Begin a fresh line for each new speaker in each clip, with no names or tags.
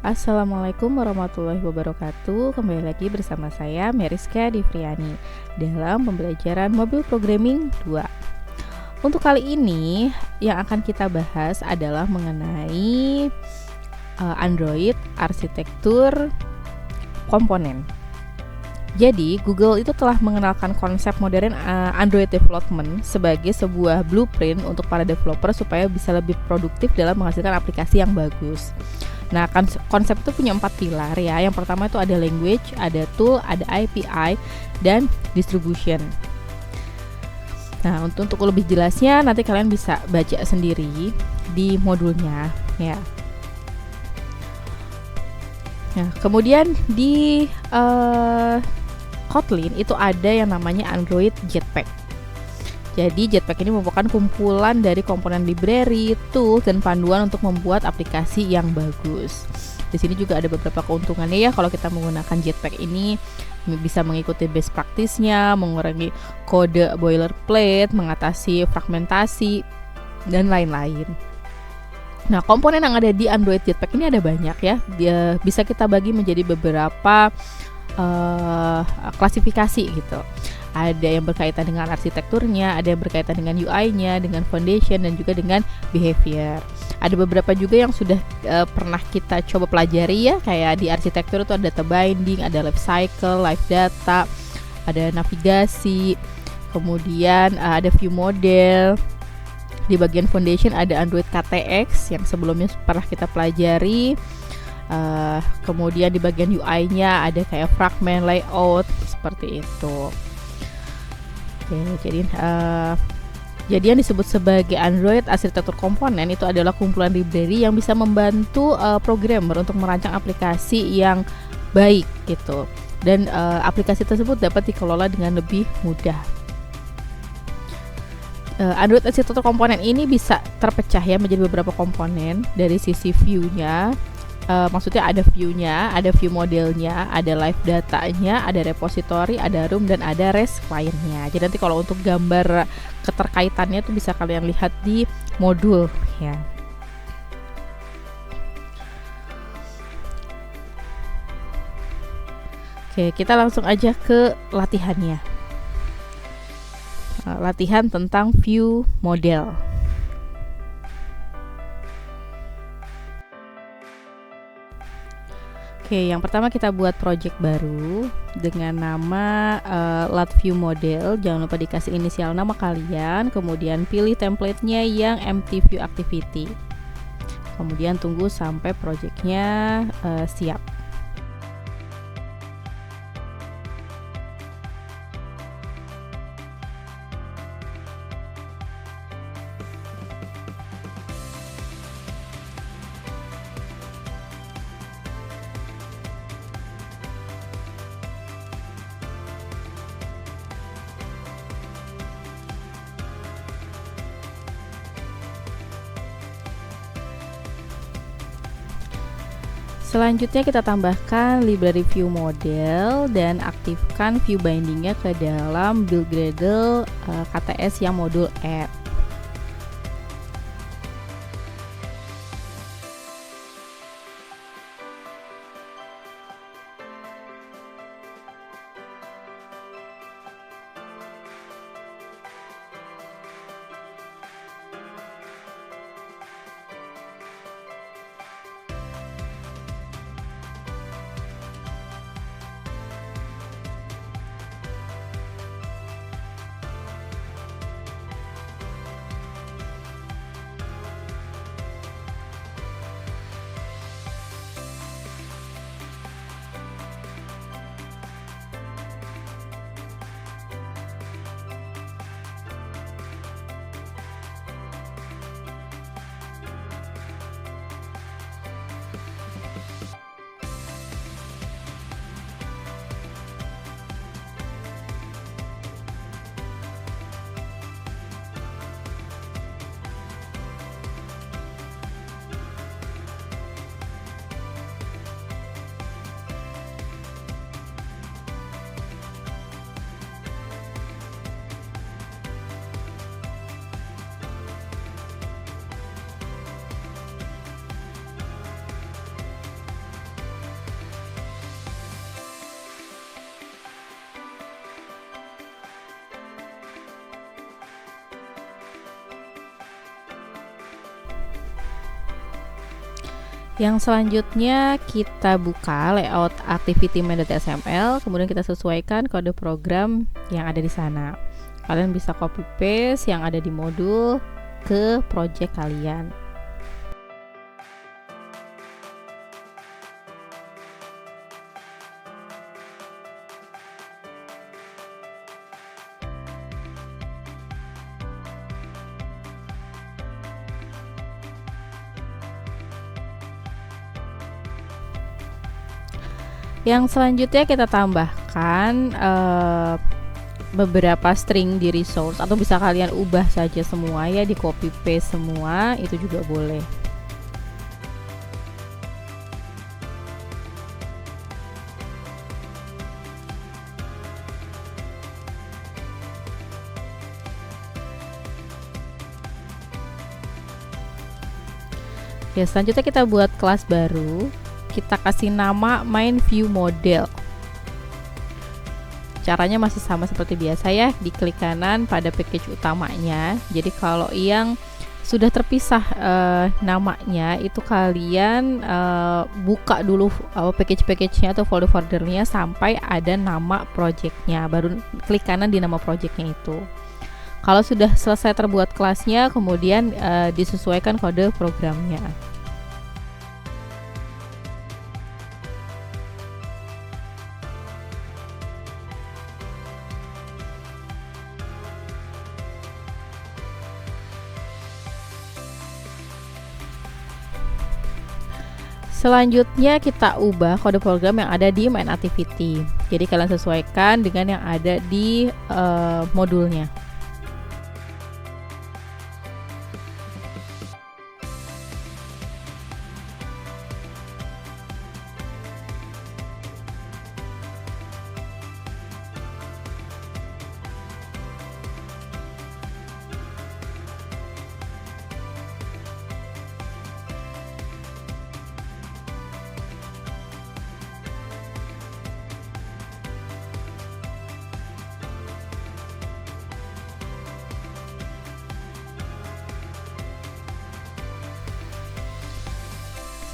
Assalamualaikum warahmatullahi wabarakatuh. Kembali lagi bersama saya Meriska Divriani dalam pembelajaran Mobil Programming 2. Untuk kali ini yang akan kita bahas adalah mengenai Android arsitektur komponen. Jadi, Google itu telah mengenalkan konsep modern Android development sebagai sebuah blueprint untuk para developer supaya bisa lebih produktif dalam menghasilkan aplikasi yang bagus. Nah, konsep itu punya 4 pilar ya. Yang pertama itu ada language, ada tool, ada API, dan distribution. Nah, untuk lebih jelasnya nanti kalian bisa baca sendiri di modulnya ya. Nah, kemudian di Kotlin itu ada yang namanya Android Jetpack. Jadi Jetpack ini merupakan kumpulan dari komponen library, tools, dan panduan untuk membuat aplikasi yang bagus. Di sini juga ada beberapa keuntungannya ya kalau kita menggunakan Jetpack ini, bisa mengikuti best practice-nya, mengurangi kode boilerplate, mengatasi fragmentasi, dan lain-lain. Nah, komponen yang ada di Android Jetpack ini ada banyak ya. Dia bisa kita bagi menjadi beberapa klasifikasi gitu. Ada yang berkaitan dengan arsitekturnya, ada yang berkaitan dengan UI-nya, dengan foundation, dan juga dengan behavior. Ada beberapa juga yang sudah pernah kita coba pelajari ya, kayak di arsitektur itu ada data binding, ada life cycle, life data, ada navigasi, kemudian ada view model. Di bagian foundation ada Android KTX yang sebelumnya pernah kita pelajari. Kemudian di bagian UI-nya ada kayak fragment, layout, seperti itu. Oke, jadi yang disebut sebagai Android arsitektur komponen itu adalah kumpulan library yang bisa membantu programmer untuk merancang aplikasi yang baik gitu. Dan aplikasi tersebut dapat dikelola dengan lebih mudah. Android arsitektur komponen ini bisa terpecah ya menjadi beberapa komponen dari sisi view-nya. Maksudnya ada view-nya, ada view modelnya, ada live datanya, ada repository, ada room, dan ada REST client-nya. Jadi nanti kalau untuk gambar keterkaitannya itu bisa kalian lihat di modul ya. Oke, kita langsung aja ke latihannya. Latihan tentang view model. Oke, yang pertama kita buat project baru dengan nama lat view model. Jangan lupa dikasih inisial nama kalian, kemudian pilih template-nya yang empty view activity. Kemudian tunggu sampai projectnya siap. Selanjutnya kita tambahkan library view model dan aktifkan view bindingnya ke dalam build Gradle KTS yang modul app. Yang selanjutnya kita buka layout activity main.xml, kemudian kita sesuaikan kode program yang ada di sana. Kalian bisa copy paste yang ada di modul ke project kalian. Yang selanjutnya kita tambahkan beberapa string di resource, atau bisa kalian ubah saja semua ya, di copy paste semua itu juga boleh. Ya, selanjutnya kita buat kelas baru. Kita kasih nama main view model. Caranya masih sama seperti biasa ya, diklik kanan pada package utamanya. Jadi kalau yang sudah terpisah namanya itu kalian buka dulu package-package-nya atau folder-foldernya sampai ada nama projectnya, baru klik kanan di nama projectnya itu. Kalau sudah selesai terbuat kelasnya, kemudian disesuaikan kode programnya. Selanjutnya kita ubah kode program yang ada di main activity. Jadi kalian sesuaikan dengan yang ada di modulnya.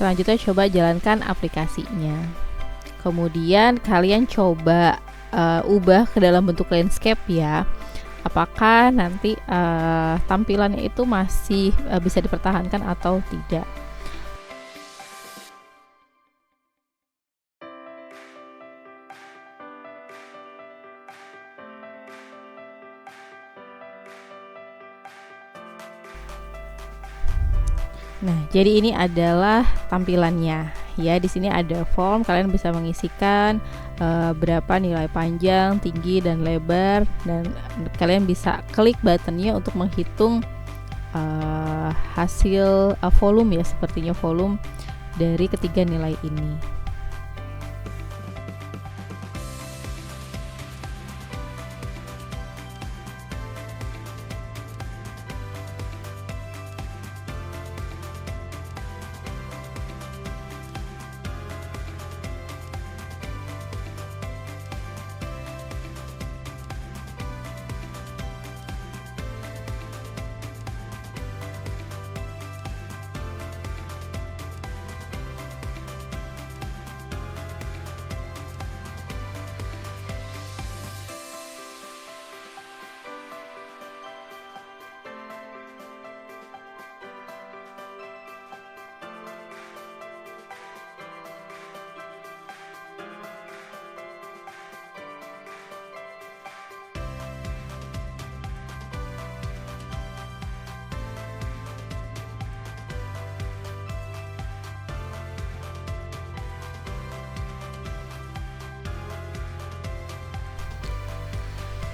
Selanjutnya coba jalankan aplikasinya. Kemudian kalian coba ubah ke dalam bentuk landscape ya. Apakah nanti tampilannya itu masih bisa dipertahankan atau tidak. Nah, jadi ini adalah tampilannya. Ya, di sini ada form, kalian bisa mengisikan berapa nilai panjang, tinggi, dan lebar, dan kalian bisa klik buttonnya untuk menghitung hasil volume ya, sepertinya volume dari ketiga nilai ini.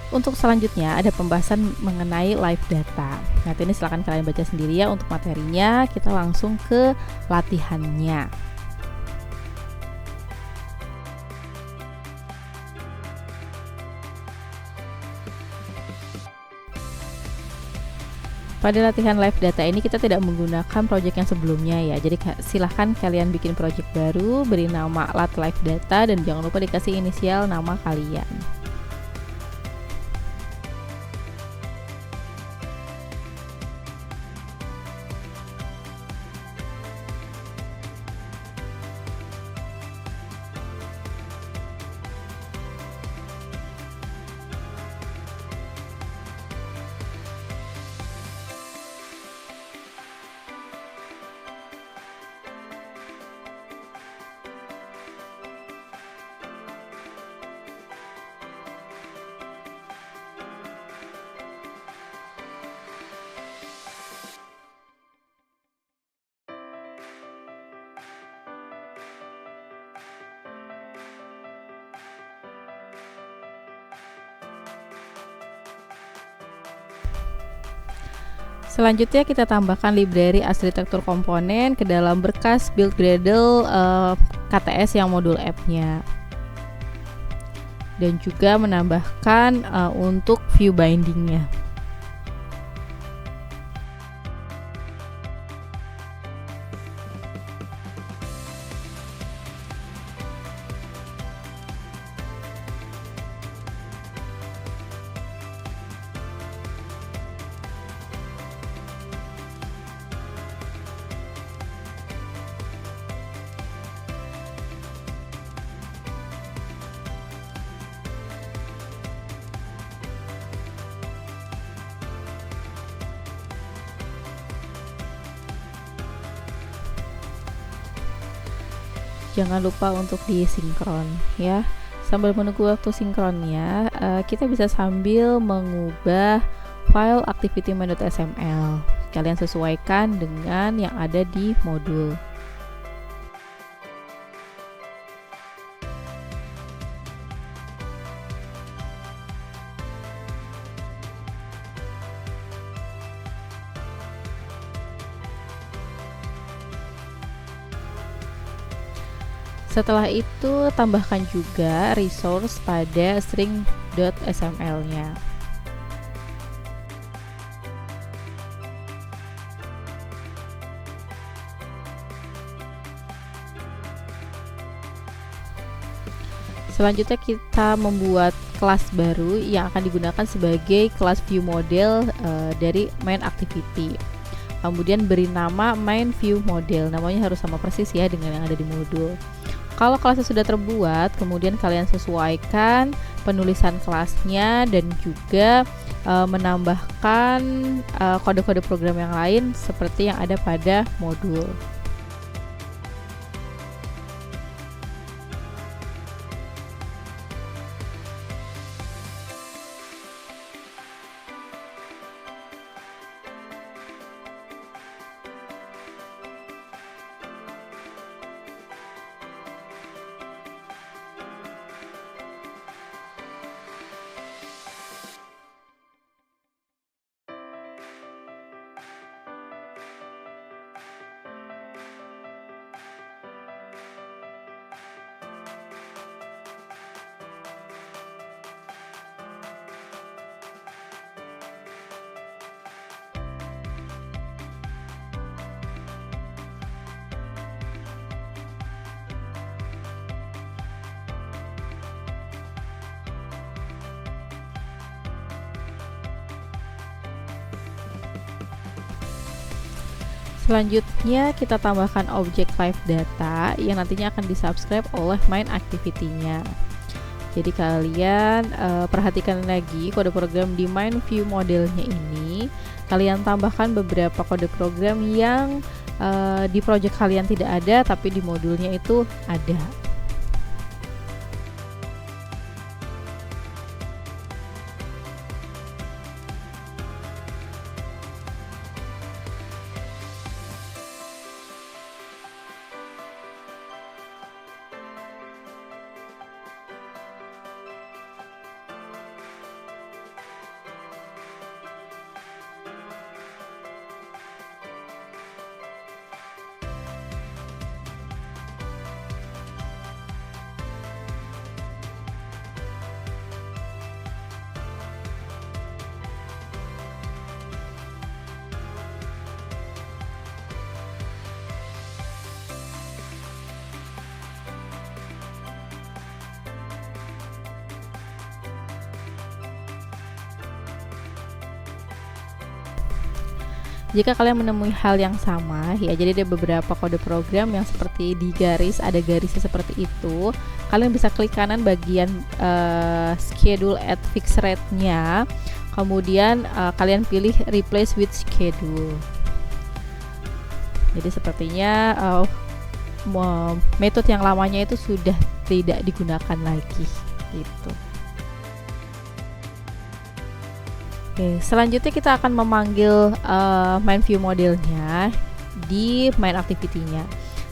Untuk selanjutnya ada pembahasan mengenai live data. Nanti ini silahkan kalian baca sendiri ya untuk materinya. Kita langsung ke latihannya. Pada latihan live data ini kita tidak menggunakan project yang sebelumnya ya. Jadi silahkan kalian bikin project baru, beri nama lat live data, dan jangan lupa dikasih inisial nama kalian. Selanjutnya kita tambahkan library arsitektur komponen ke dalam berkas build Gradle KTS yang modul app-nya. Dan juga menambahkan untuk view binding-nya. Jangan lupa untuk disinkron ya. Sambil menunggu waktu sinkronnya, kita bisa sambil mengubah file activity.main.sml. Kalian sesuaikan dengan yang ada di modul. Setelah itu, tambahkan juga resource pada string.sml-nya. Selanjutnya kita membuat kelas baru yang akan digunakan sebagai kelas view model dari main activity. Kemudian beri nama main view model, namanya harus sama persis ya dengan yang ada di modul. Kalau kelasnya sudah terbuat, kemudian kalian sesuaikan penulisan kelasnya dan juga menambahkan kode-kode program yang lain seperti yang ada pada modul. Selanjutnya kita tambahkan objek live data yang nantinya akan disubscribe oleh main activity-nya. Jadi kalian perhatikan lagi kode program di main view modelnya ini. Kalian tambahkan beberapa kode program yang di project kalian tidak ada tapi di modulnya itu ada. Jika kalian menemui hal yang sama ya, jadi ada beberapa kode program yang seperti di garis, ada garisnya seperti itu, kalian bisa klik kanan bagian schedule at fixed rate-nya, kemudian kalian pilih replace with schedule. Jadi sepertinya metode yang lamanya itu sudah tidak digunakan lagi gitu. Oke, selanjutnya kita akan memanggil main view modelnya di main activity-nya.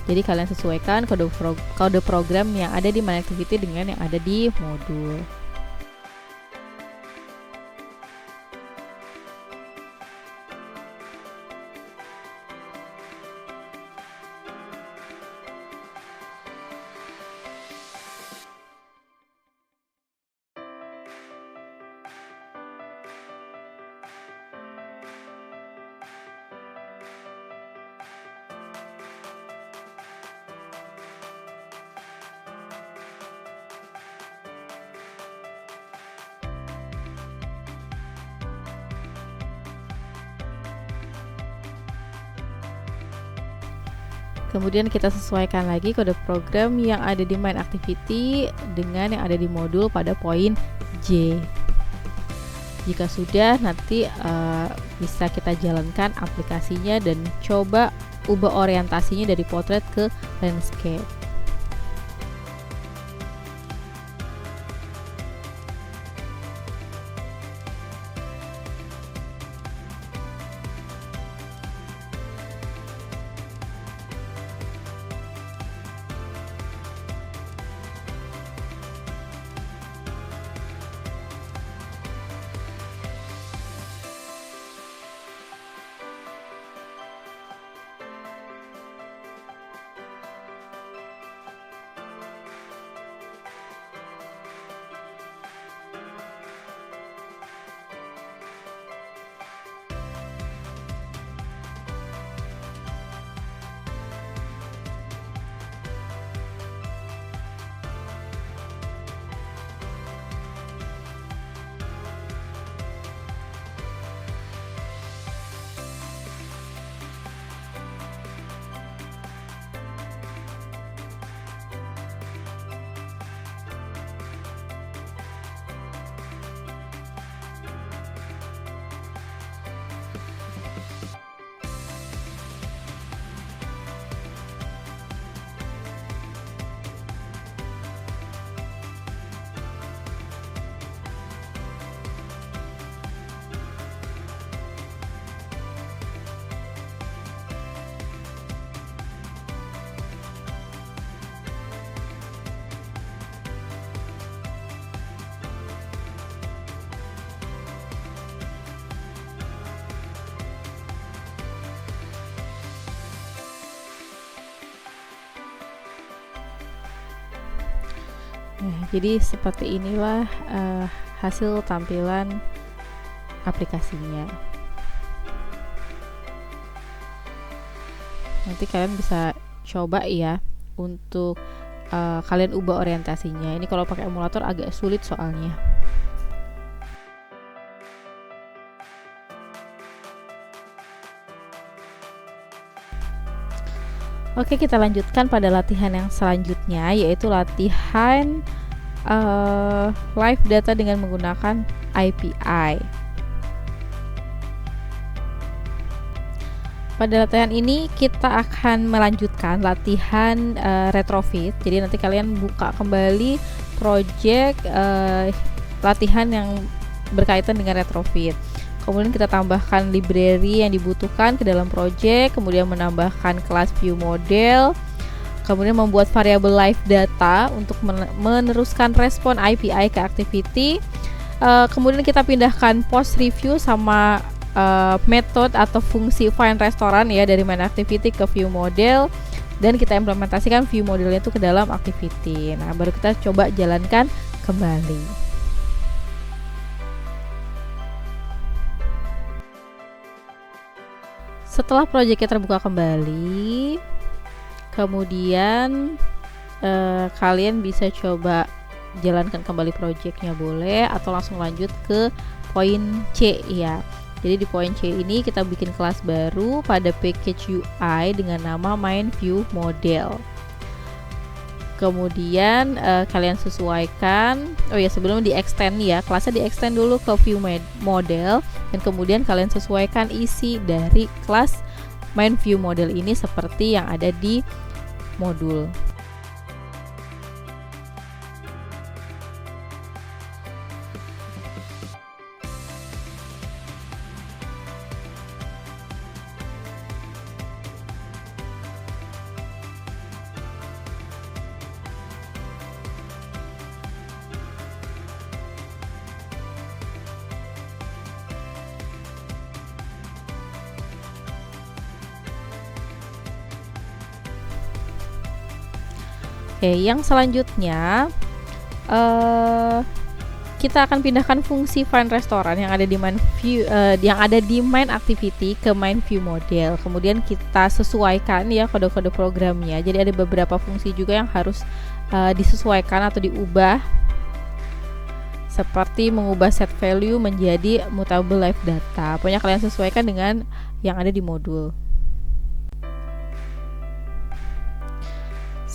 Jadi kalian sesuaikan kode program yang ada di main activity dengan yang ada di modul. Kemudian kita sesuaikan lagi kode program yang ada di main activity dengan yang ada di modul pada poin J. Jika sudah, nanti bisa kita jalankan aplikasinya dan coba ubah orientasinya dari portrait ke landscape. Nah, jadi seperti inilah hasil tampilan aplikasinya. Nanti kalian bisa coba ya untuk kalian ubah orientasinya. Ini kalau pakai emulator agak sulit soalnya. Oke, kita lanjutkan pada latihan yang selanjutnya, yaitu latihan live data dengan menggunakan API. Pada latihan ini kita akan melanjutkan latihan retrofit. Jadi nanti kalian buka kembali project latihan yang berkaitan dengan retrofit. Kemudian kita tambahkan library yang dibutuhkan ke dalam project, kemudian menambahkan kelas view model, kemudian membuat variabel live data untuk meneruskan respon API ke activity. Kemudian kita pindahkan post review sama method atau fungsi find restoran ya dari main activity ke view model, dan kita implementasikan view modelnya itu ke dalam activity. Nah, baru kita coba jalankan kembali. Setelah proyeknya terbuka kembali, kemudian kalian bisa coba jalankan kembali proyeknya boleh, atau langsung lanjut ke poin C ya. Jadi di poin C ini kita bikin kelas baru pada package UI dengan nama main view model. Kemudian kalian sesuaikan, oh ya sebelum di extend ya, kelasnya di extend dulu ke view model, dan kemudian kalian sesuaikan isi dari kelas main view model ini seperti yang ada di modul. Oke, yang selanjutnya kita akan pindahkan fungsi find restoran yang ada di main view, yang ada di main activity ke main view model. Kemudian kita sesuaikan ya kode-kode programnya. Jadi ada beberapa fungsi juga yang harus disesuaikan atau diubah, seperti mengubah set value menjadi mutable live data. Pokoknya kalian sesuaikan dengan yang ada di modul.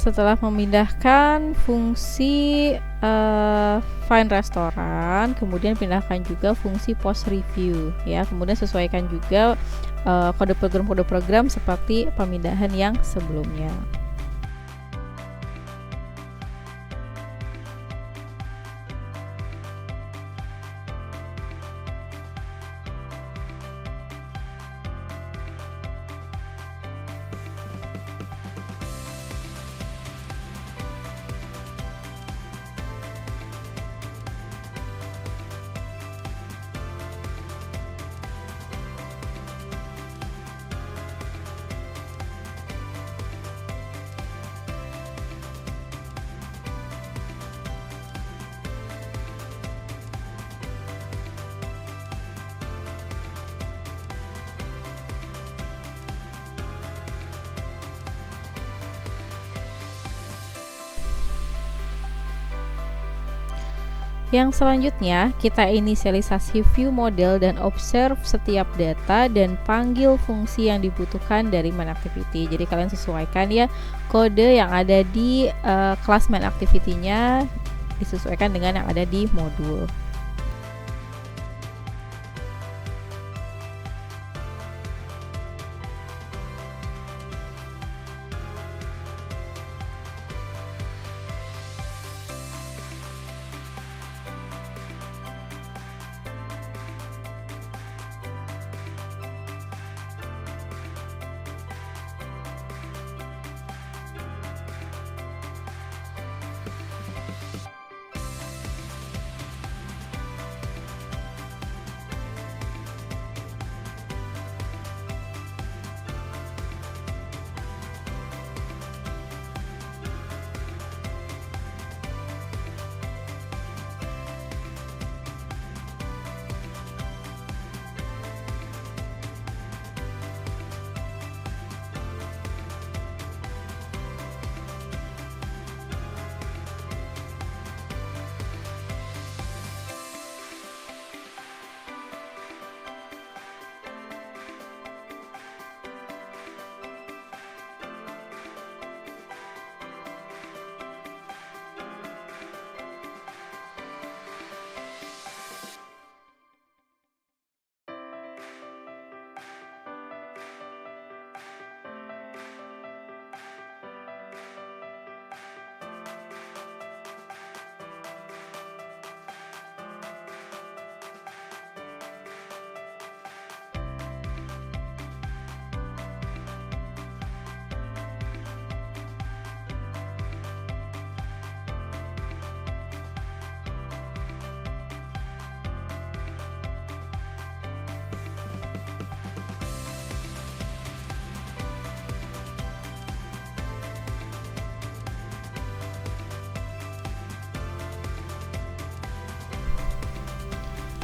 Setelah memindahkan fungsi find restoran, kemudian pindahkan juga fungsi post review ya. Kemudian sesuaikan juga kode program seperti pemindahan yang sebelumnya. Yang selanjutnya, kita inisialisasi view model dan observe setiap data dan panggil fungsi yang dibutuhkan dari main activity. Jadi kalian sesuaikan ya kode yang ada di kelas main activity-nya disesuaikan dengan yang ada di modul.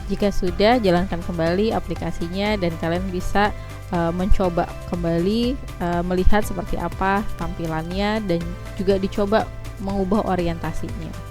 Jika sudah, jalankan kembali aplikasinya dan kalian bisa mencoba kembali melihat seperti apa tampilannya dan juga dicoba mengubah orientasinya.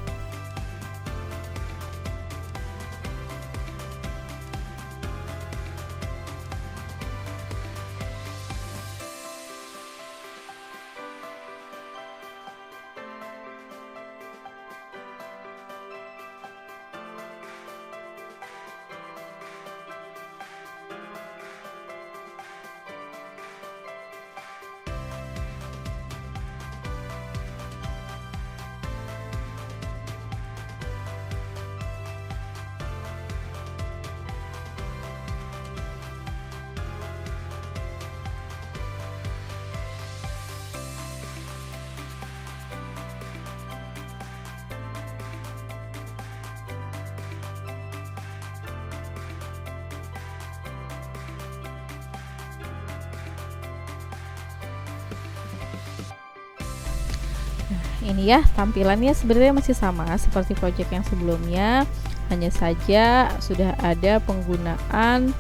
Ini ya tampilannya sebenarnya masih sama seperti project yang sebelumnya, hanya saja sudah ada penggunaan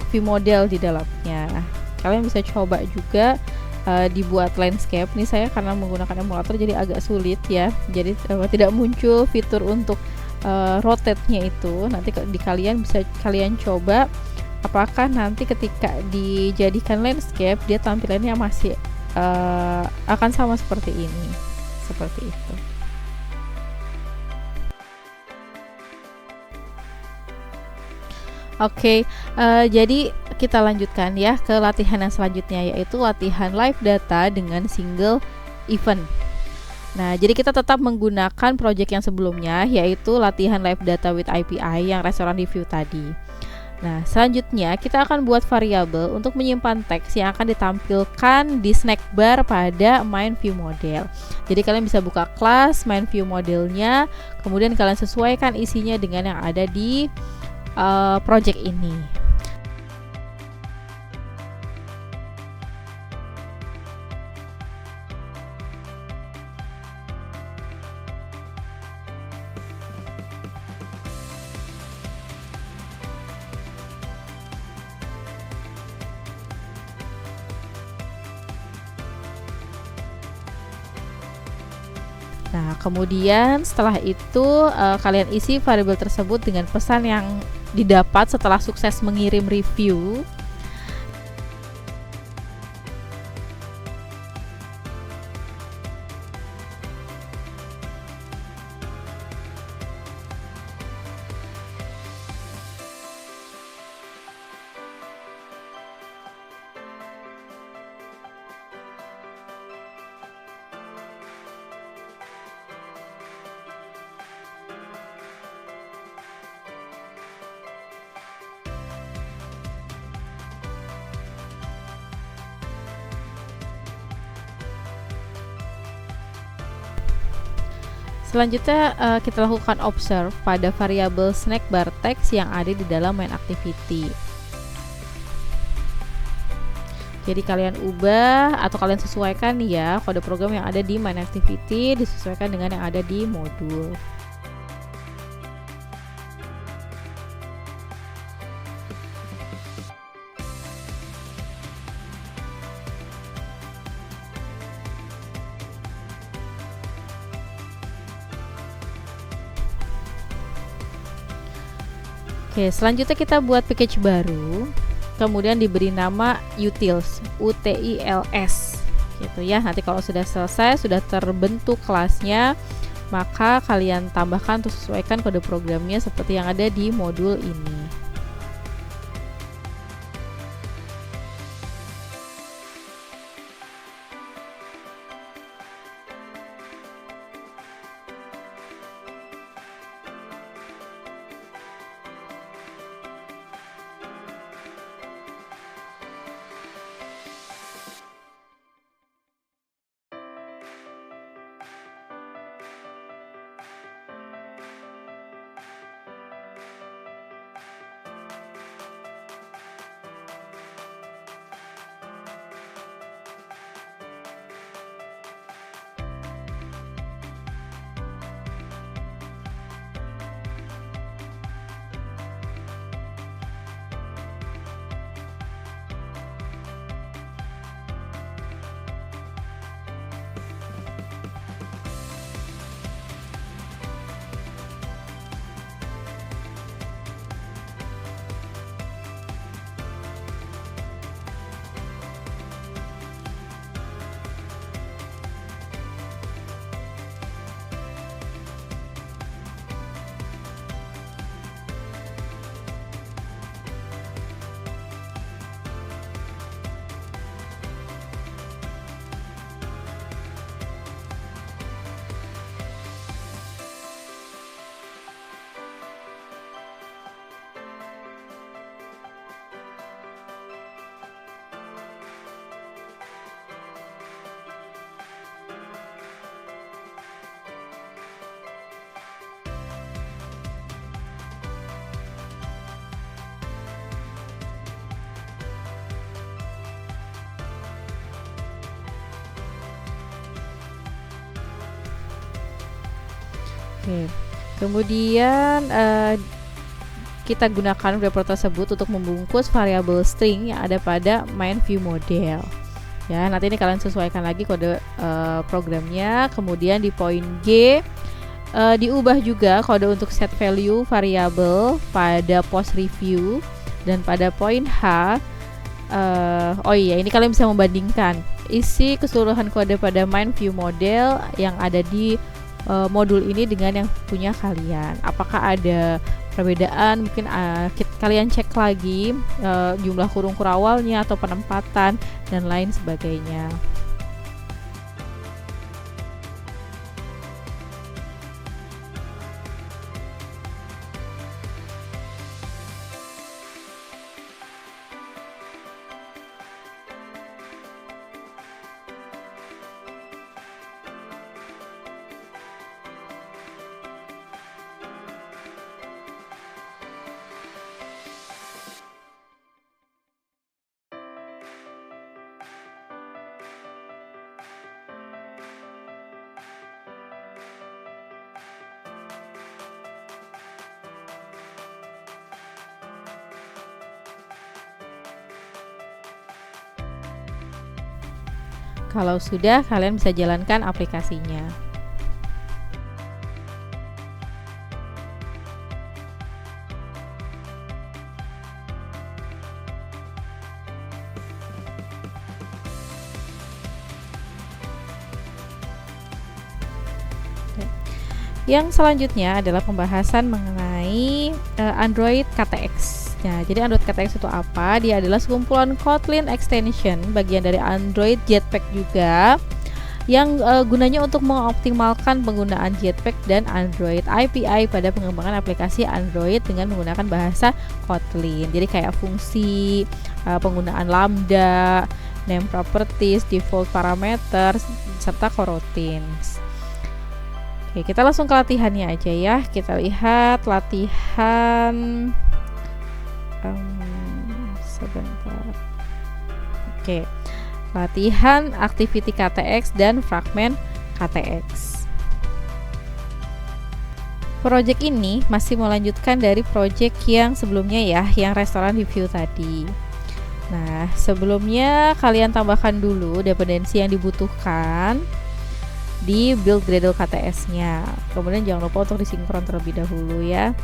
vModel di dalamnya. Kalian bisa coba juga dibuat landscape. Nih saya karena menggunakan emulator jadi agak sulit ya, jadi tidak muncul fitur untuk rotate-nya itu. Nanti kalian bisa kalian coba apakah nanti ketika dijadikan landscape dia tampilannya masih akan sama seperti ini, seperti itu. Oke, jadi kita lanjutkan ya ke latihan yang selanjutnya, yaitu latihan live data dengan single event. Nah, jadi kita tetap menggunakan project yang sebelumnya, yaitu latihan live data with API yang restoran review tadi. Nah, selanjutnya kita akan buat variabel untuk menyimpan teks yang akan ditampilkan di snack bar pada main view model. Jadi kalian bisa buka kelas main view modelnya, kemudian kalian sesuaikan isinya dengan yang ada di project ini. Nah, kemudian setelah itu kalian isi variabel tersebut dengan pesan yang didapat setelah sukses mengirim review. Selanjutnya kita lakukan observe pada variabel snack bar text yang ada di dalam main activity. Jadi kalian ubah atau kalian sesuaikan ya kode program yang ada di main activity disesuaikan dengan yang ada di modul. Oke, selanjutnya kita buat package baru, kemudian diberi nama utils, UTILS, gitu ya. Nanti kalau sudah selesai, sudah terbentuk kelasnya, maka kalian tambahkan untuk sesuaikan kode programnya seperti yang ada di modul ini. Oke, kemudian kita gunakan wrapper tersebut untuk membungkus variabel string yang ada pada main view model. Ya, nanti ini kalian sesuaikan lagi kode programnya. Kemudian di poin G diubah juga kode untuk set value variabel pada post review, dan pada poin H oh iya, ini kalian bisa membandingkan isi keseluruhan kode pada main view model yang ada di modul ini dengan yang punya kalian. Apakah ada perbedaan? Mungkin kalian cek lagi jumlah kurung kurawalnya atau penempatan dan lain sebagainya. Kalau sudah, kalian bisa jalankan aplikasinya. Yang selanjutnya adalah pembahasan mengenai Android KTX. Nah, jadi Android KTX itu apa? Dia adalah sekumpulan Kotlin extension, bagian dari Android Jetpack juga, yang gunanya untuk mengoptimalkan penggunaan Jetpack dan Android API pada pengembangan aplikasi Android dengan menggunakan bahasa Kotlin. Jadi kayak fungsi, penggunaan lambda, name properties, default parameters, serta coroutines. Oke, kita langsung ke latihannya aja ya. Kita lihat latihan sebentar. Oke, latihan activity KTX dan fragment KTX. Project ini masih melanjutkan dari project yang sebelumnya ya, yang restoran review tadi. Nah, sebelumnya kalian tambahkan dulu dependensi yang dibutuhkan di build Gradle KTX-nya. Kemudian jangan lupa untuk disinkron terlebih dahulu ya.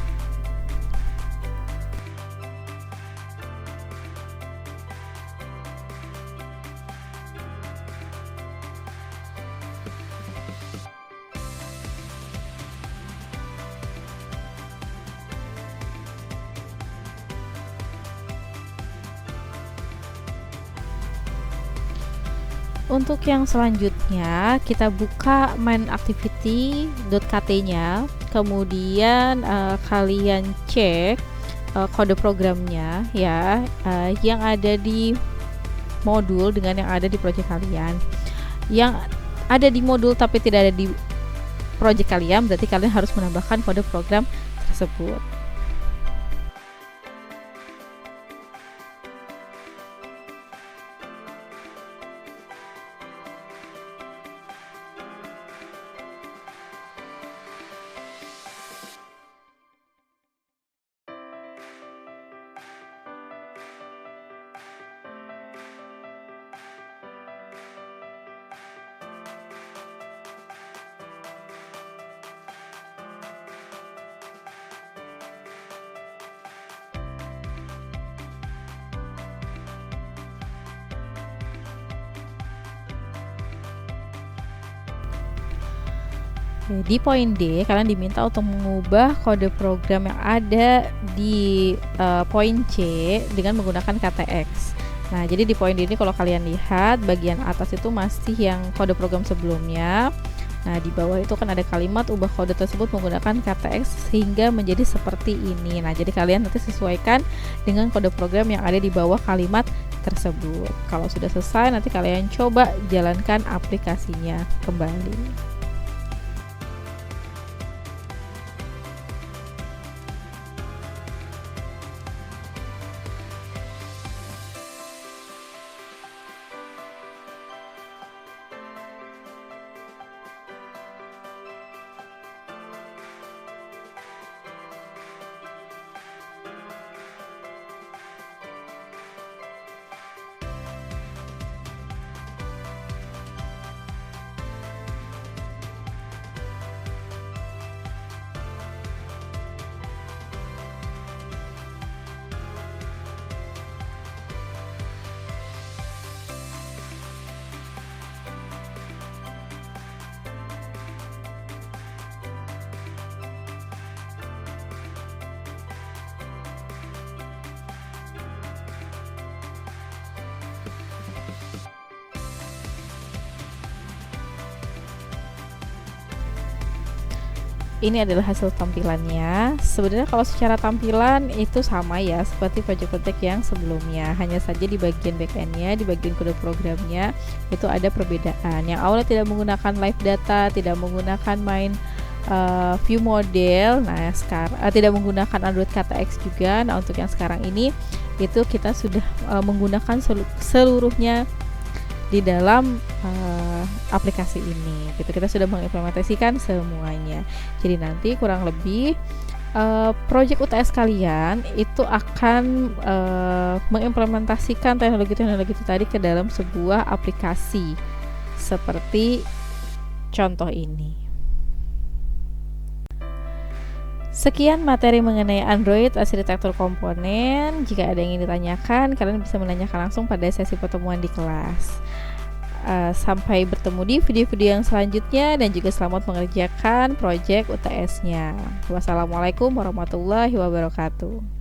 Untuk yang selanjutnya, kita buka main activity.kt-nya, kemudian kalian cek kode programnya ya, yang ada di modul dengan yang ada di project kalian. Yang ada di modul tapi tidak ada di project kalian, berarti kalian harus menambahkan kode program tersebut. Di poin D, kalian diminta untuk mengubah kode program yang ada di poin C dengan menggunakan KTX. Nah, jadi di poin D ini kalau kalian lihat bagian atas itu masih yang kode program sebelumnya. Nah, di bawah itu kan ada kalimat ubah kode tersebut menggunakan KTX sehingga menjadi seperti ini. Nah, jadi kalian nanti sesuaikan dengan kode program yang ada di bawah kalimat tersebut. Kalau sudah selesai, nanti kalian coba jalankan aplikasinya kembali. ini adalah hasil tampilannya. Sebenarnya kalau secara tampilan itu sama ya seperti project-project yang sebelumnya, hanya saja di bagian backend-nya, di bagian kode programnya itu ada perbedaan. Yang awalnya tidak menggunakan live data, tidak menggunakan main view model, nah sekarang tidak menggunakan Android KTX juga. Nah untuk yang sekarang ini itu kita sudah menggunakan seluruhnya di dalam aplikasi ini gitu. Kita sudah mengimplementasikan semuanya. Jadi nanti kurang lebih project UTS kalian itu akan mengimplementasikan teknologi-teknologi itu tadi ke dalam sebuah aplikasi seperti contoh ini. Sekian materi mengenai Android arsitektur komponen. Jika ada yang ingin ditanyakan, kalian bisa menanyakan langsung pada sesi pertemuan di kelas. Sampai bertemu di video-video yang selanjutnya dan juga selamat mengerjakan proyek UTS-nya. Wassalamualaikum warahmatullahi wabarakatuh.